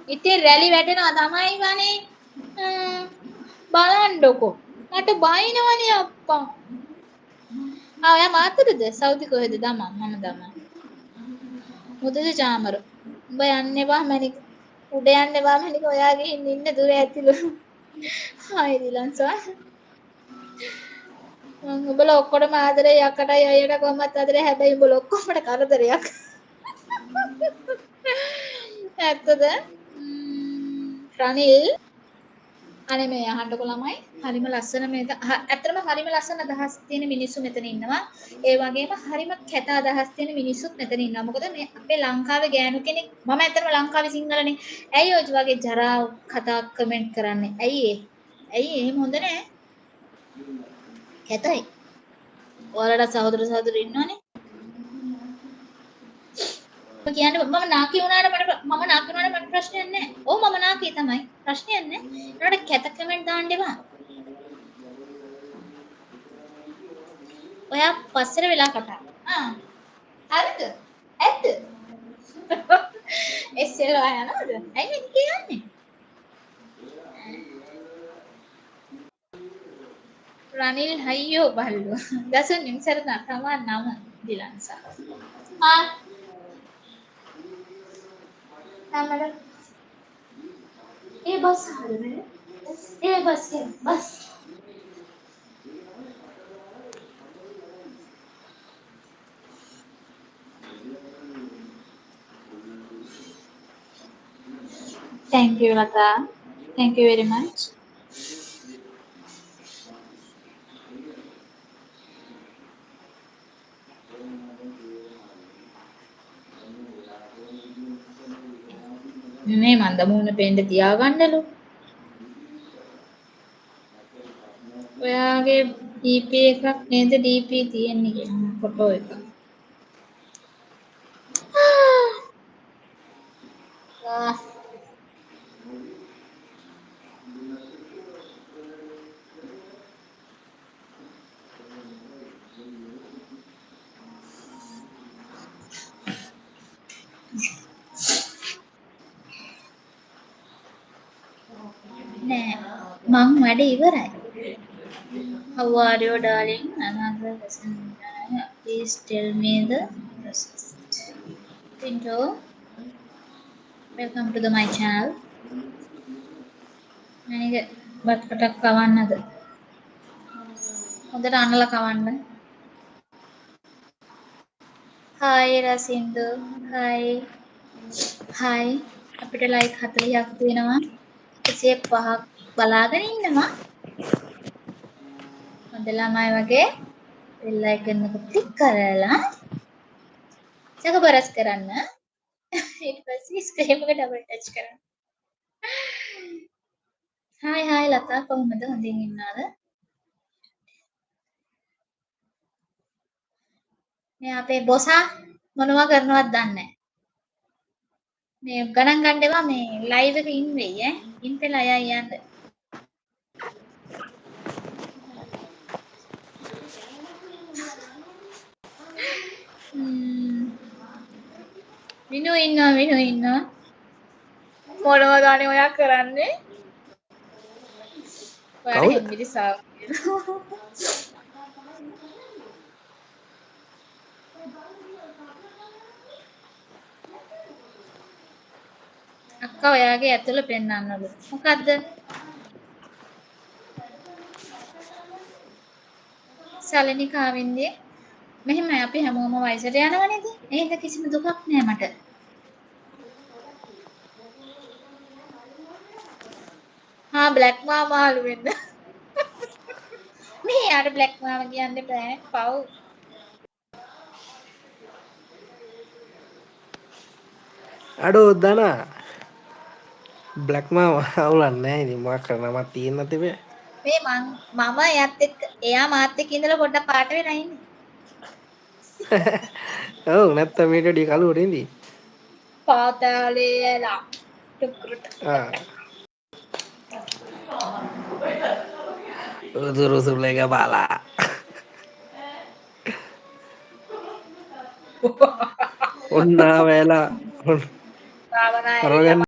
ඉතින් රැලි වැටෙනවා තමයි වනේ. බලන්නකො. මට බයිනවනේ අප්පා. ඔයා මාතරද? සෞදි කොහෙද? දමන් මම දමන්. මුදද චාමර. උඹ යන්න එපා මැනික. උඩ යන්න එපා මැනික. ඔයා ගිහින් ඉන්න දුර ඇතිලු. හායි රිලන්සා. උඹලා ඔක්කොටම ආදරේ යකටයි අයියට කොහොමත් ආදරේ හැබැයි උඹලා ඔක්කොමට කරදරයක්. ඇත්තද? රනිල් අනේ මේ අහන්නකො ළමයි හරිම ලස්සන මේක ඇත්තටම හරිම ලස්සන අදහස් තියෙන මිනිස්සු මෙතන ඉන්නවා ඒ වගේම හරිම කැත අදහස් තියෙන මිනිස්සුත් මෙතන ඉන්නවා මොකද මේ අපේ ලංකාවේ ගෑනු කෙනෙක් මම ඇත්තටම ලංකාවේ සිංහලනේ ඇයි ඔය වගේ ජරා කතා කමෙන්ට් කරන්නේ ඇයි එහෙම හොඳ නෑ කැතයි ඔයාලට සහෝදර සහෝදරයෝ ඉන්නවනේ කියන්නේ මම නාකි වුණාට මම නාකි වුණාට මට ප්‍රශ්නයක් නැහැ. ඔව් මම නාකි තමයි. ප්‍රශ්නයක් නැහැ. ඒකට කැත කමෙන්ට් දාන්න එපා. ඔයා පස්සට වෙලා කතා. හරිද? ඇත්ත? එස්සෙල්වා යනවද? ඇයි මේ කියන්නේ? රනිල් හයියෝ බල්ලෝ. දසුන් නිම්සරන තමා නම දිලන්සා. නමර ඒ බස් හරිනේ. ඒ bus. Thank you, Lata. Thank you very much. මේ මන්ද මූණ පෙන්න තියාගන්නලු. ඔයාගේ DP එකක් නේද DP තියෙන්නේ කියන්නේ ෆොටෝ එක. නෑ මං වැඩ ඉවරයි. How are you darling? Another lesson. Please tell me the process. Pinto, welcome to my channel. ನನಗೆ බත්කටක් කවන්නද? හොඳට අනලා කවන්න. Hi රසින්දු. Hi. Hi. අපිට ලයික් 40ක් තියෙනවා. 105ක් බලාගෙන ඉන්නවා. හොඳ ළමයි වගේ බෙල් අයිකන් එක ක්ලික් කරලා සකබරස් කරන්න. ඊට පස්සේ ස්ක්‍රීන් එක ඩබල් ටච් කරන්න. Hi ලතා කොහොමද? හොඳින් ඉන්නවද? මේ අපේ බොසා මොනවා කරනවද දන්නේ නැහැ. මේ ගණන් ගන්න එපා මේ ලයිව් එක ඉන් වෙයි ඈ. ඉන් වෙලා අයයි යන්න. විනු ඉන්නවා. මොනවද අනේ ඔයා කරන්නේ? ඔයාට හෙම්බිරි සාව. අක්කා ඔයාගේ ඇතුළ පෙන්වන්නලු. මොකද්ද? සලනිකාවෙන්දී මෙහෙමයි අපි හැමෝම වයසට යනවනේ ඉතින්. එහෙනම් කිසිම දුකක් නෑ මට. බ්ලැක් මාමාලු වෙන්න. මේ යාට බ්ලැක් මාමා කියන්න බෑ. පව්. අඩෝ දනා බ්ලැක් මාමා අවුලක් නැහැ ඉතින් මොකක් කරන්නවත් තියෙන්න තිබේ. මේ මම එයාත් එක්ක එයා මාත් එක්ක ඉඳලා පොඩ්ඩක් පාට වෙලා ඉන්නේ. ඔව් නැත්තම් මේට ඩි කලුවට ඉඳී. පාතාලේලා ටුක්රුට. උදුරුසුලක බාලා. ඔන්න වෙලා භාවනා ඇවිල්ලා හරවගන්න